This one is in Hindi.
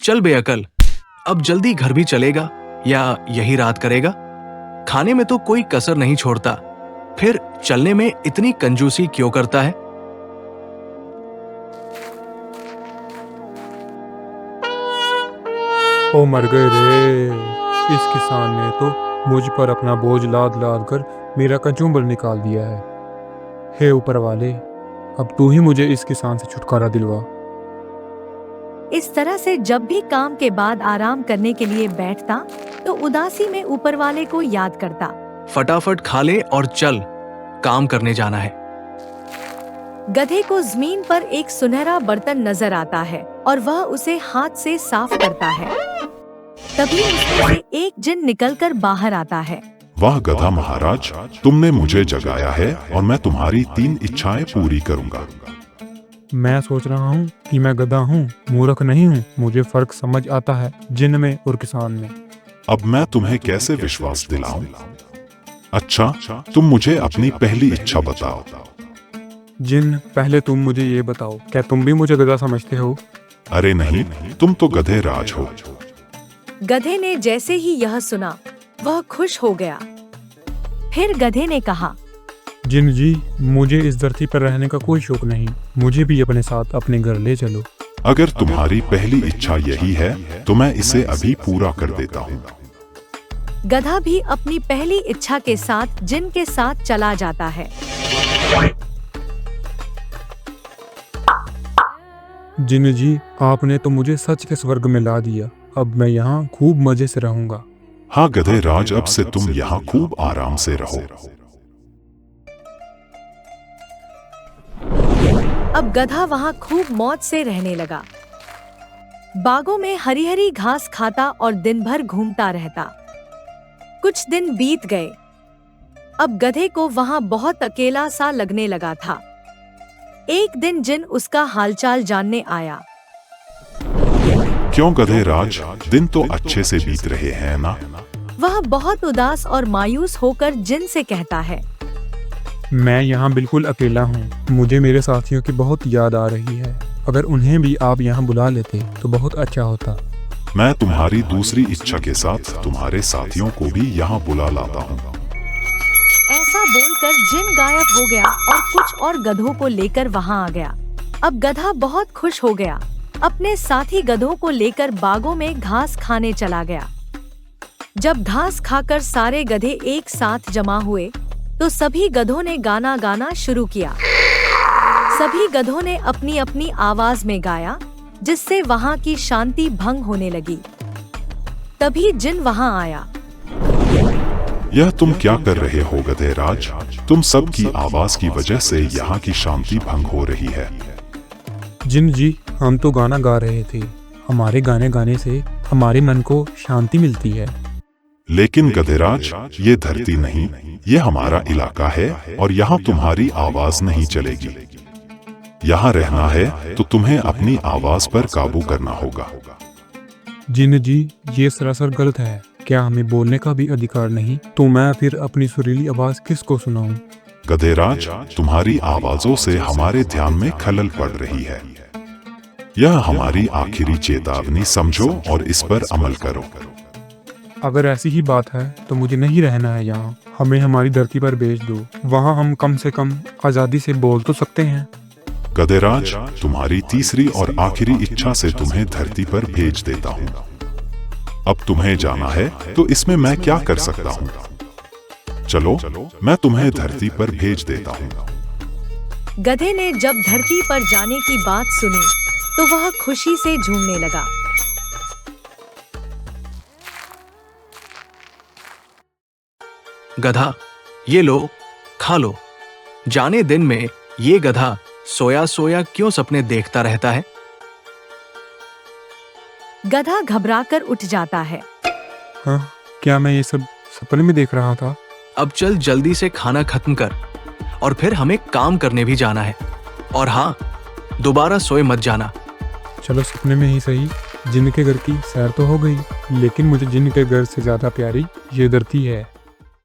चल बेअकल, अब जल्दी घर भी चलेगा या यही रात करेगा? खाने में तो कोई कसर नहीं छोड़ता, फिर चलने में इतनी कंजूसी क्यों करता है? ओ मर गए रे। इस किसान ने तो मुझ पर अपना बोझ लाद लाद कर मेरा कचूमर निकाल दिया है। हे ऊपर वाले, अब तू ही मुझे इस किसान से छुटकारा दिलवा। इस तरह से जब भी काम के बाद आराम करने के लिए बैठता तो उदासी में ऊपर वाले को याद करता। फटाफट खा ले और चल, काम करने जाना है। गधे को जमीन पर एक सुनहरा बर्तन नजर आता है और वह उसे हाथ से साफ करता है। तभी उसमें से एक जिन निकलकर बाहर आता है। वाह गधा महाराज, तुमने मुझे जगाया है और मैं तुम्हारी 3 इच्छाएं पूरी करूंगा। मैं सोच रहा हूँ कि मैं गधा हूँ, मूर्ख नहीं हूँ। मुझे फर्क समझ आता है जिन में और किसान में। अब मैं तुम्हें कैसे विश्वास दिलाऊं? अच्छा, तुम मुझे अपनी पहली इच्छा बताओ। जिन, पहले तुम मुझे ये बताओ, क्या तुम भी मुझे गधा समझते हो? अरे नहीं, तुम तो गधे राज हो। गधे ने जैसे ही यह सुना वह खुश हो गया। फिर गधे ने कहा, जिन जी, मुझे इस धरती पर रहने का कोई शौक नहीं। मुझे भी अपने साथ अपने घर ले चलो। अगर तुम्हारी पहली इच्छा यही है तो मैं इसे अभी पूरा कर देता हूँ। गधा भी अपनी पहली इच्छा के साथ जिन के साथ चला जाता है। जिन जी, आपने तो मुझे सच के स्वर्ग में ला दिया। अब मैं यहाँ खूब मजे से रहूंगा। हाँ गधे राज, अब से तुम यहाँ खूब आराम से रहो। अब गधा वहाँ खूब मौज से रहने लगा। बागों में हरी हरी घास खाता और दिन भर घूमता रहता। कुछ दिन बीत गए। अब गधे को वहाँ बहुत अकेला सा लगने लगा था। एक दिन जिन उसका हालचाल जानने आया। क्यों गधे राज, दिन तो अच्छे से बीत रहे हैं ना? वह बहुत उदास और मायूस होकर जिन से कहता है, मैं यहाँ बिल्कुल अकेला हूँ। मुझे मेरे साथियों की बहुत याद आ रही है। अगर उन्हें भी आप यहाँ बुला लेते तो बहुत अच्छा होता। मैं तुम्हारी दूसरी इच्छा के साथ तुम्हारे साथियों को भी यहाँ बुला लाता हूँ। ऐसा बोलकर जिन गायब हो गया और कुछ और गधों को लेकर वहाँ आ गया। अब गधा बहुत खुश हो गया। अपने साथी गधों को लेकर बागों में घास खाने चला गया। जब घास खाकर सारे गधे एक साथ जमा हुए तो सभी गधों ने गाना गाना शुरू किया। सभी गधों ने अपनी अपनी आवाज में गाया, जिससे वहाँ की शांति भंग होने लगी। तभी जिन वहाँ आया। यह तुम क्या कर रहे हो गधे राज? तुम सब की आवाज की वजह से यहाँ की शांति भंग हो रही है। जिन जी, हम तो गाना गा रहे थे। हमारे गाने गाने से हमारे मन को शांति मिलती है। लेकिन गधेराज, ये धरती नहीं, ये हमारा इलाका है और यहाँ तुम्हारी आवाज नहीं चलेगी। यहाँ रहना है तो तुम्हें अपनी आवाज पर काबू करना होगा। जिन जी, ये सरासर गलत है। क्या हमें बोलने का भी अधिकार नहीं? तो मैं फिर अपनी सुरीली आवाज किसको सुनाऊं? गधेराज, तुम्हारी आवाजों से हमारे ध्यान में खलल पड़ रही है। यह हमारी आखिरी चेतावनी समझो और इस पर अमल करो। अगर ऐसी ही बात है तो मुझे नहीं रहना है यहाँ। हमें हमारी धरती पर भेज दो। वहाँ हम कम से कम आजादी से बोल तो सकते हैं। गधेराज, तुम्हारी तीसरी और आखिरी इच्छा से तुम्हें धरती पर भेज देता हूँ। अब तुम्हें जाना है तो इसमें मैं क्या कर सकता हूँ? चलो, मैं तुम्हें धरती पर भेज देता हूँ। गधे ने जब धरती पर जाने की बात सुनी तो वह खुशी से झूमने लगा। गधा, ये लो, खा लो। जाने दिन में ये गधा सोया सोया क्यों सपने देखता रहता है? गधा घबराकर उठ जाता है। हाँ, क्या मैं ये सब सपने में देख रहा था? अब चल जल्दी से खाना खत्म कर और फिर हमें काम करने भी जाना है। और हाँ, दोबारा सोए मत जाना। चलो सपने में ही सही। जिन के घर की सैर तो हो गई, लेकिन मुझे जिन के घर से ज्यादा प्यारी ये धरती है।